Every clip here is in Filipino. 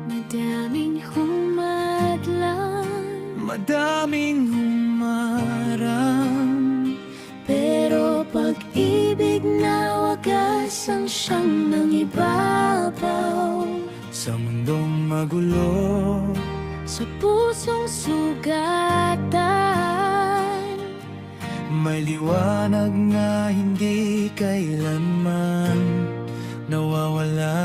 Madaming humadlang, madaming humarang, pero pag-ibig na wagas ang siyang nangibabaw. sa mundong magulo, Sa pusong sugatan, may liwanag na hindi kailanman nawawala.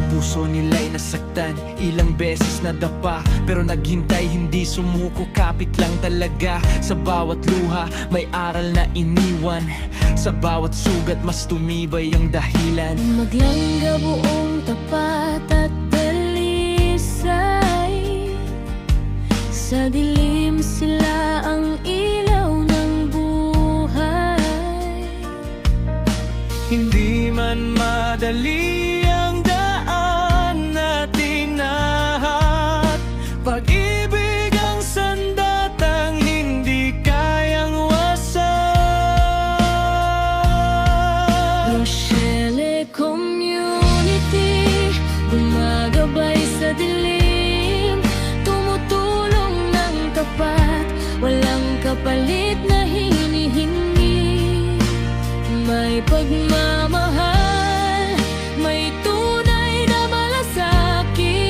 Puso nila'y nasaktan, ilang beses nadapa, pero naghintay, hindi sumuko, kapit lang talaga. Sa bawat luha, may aral na iniwan. Sa bawat sugat, mas tumibay ang dahilan. maglangga buong tapat at dalisay. Sa dilim sila ang ilaw ng buhay. Hindi man madali ang daan natin lahat, pag-ibig ang sandatang hindi kayang wasak. Rochelle Community, gumagabay sa dilim, tumutulong ng tapat, walang kapalit na hinihingi. May pagmamahal, may tunay na malasakit,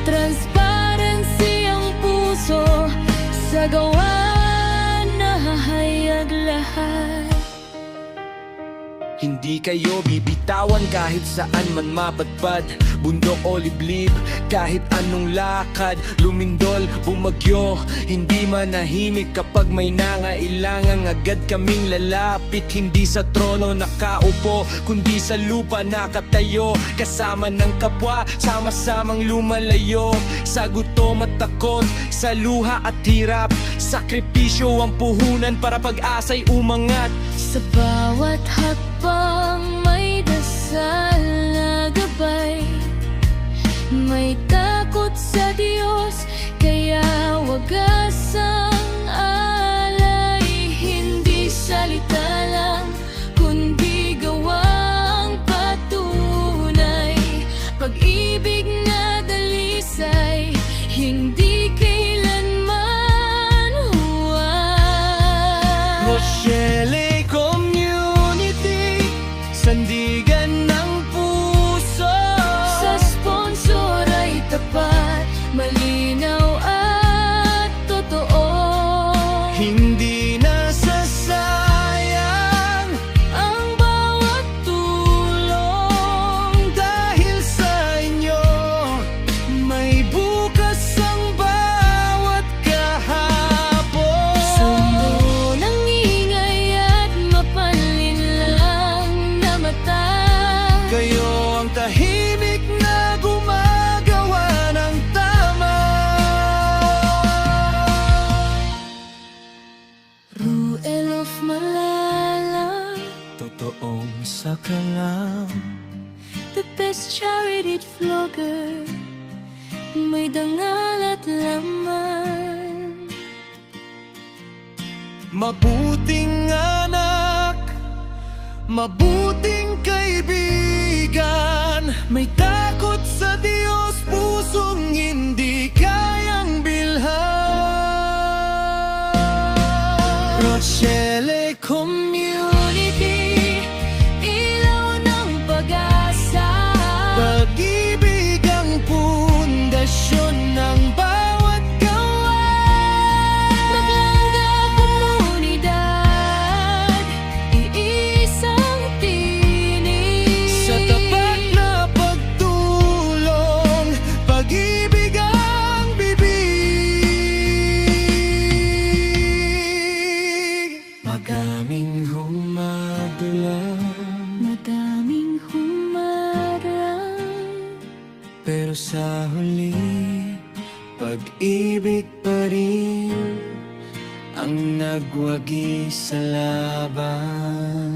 transparency ang puso, sa gawa nahahayag lahat. Hindi kayo bibitawan kahit saan man mapadpad, bundok o liblib, kahit anong lakad, lumindol, bumagyo, hindi manahimik. Kapag may nangailangan, agad kaming lalapit. Hindi sa trono nakaupo, kundi sa lupa nakatayo, kasama ng kapwa, sama-samang lumalayo. Sa gutom at takot, sa luha at hirap, sakripisyo ang puhunan para pag-asa'y umangat. Sa bawat hakbang may dasal na gabay, may takot sa Diyos, kaya wagas ang alay. Hindi salita lang, kundi gawang patunay. Pag-ibig na dalisay, hindi kailanman huwag. Rochelle Community, sandigan ng puso. Sa sponsor ay tapat, malinaw at totoo. Hindi nasasayang Ang bawat tulong, dahil sa inyo, may bukas ang bawat kahapon. sundo ng ingay at mapanlin lang na mata. Kayo ang tahimik na gumagawa ng tama. Ruel of Malala, Totoong sakalam, the best charity vlogger, may dangal at laman. mabuting anak, mabuting kaibigan, may takot sa Diyos, pusong hindi kayang bilhan. Rochelle Community, ilaw ng pag-asa. pag-ibig ang pundasyon ng bawat gawa. Maglangga komunidad, iisang tinig. Sa tapat na pagtulong, pag-ibig ang bibig. Magaming humadlang, Madaming humarang, pero sa huli, pag-ibig pa rin ang nagwagi sa laban.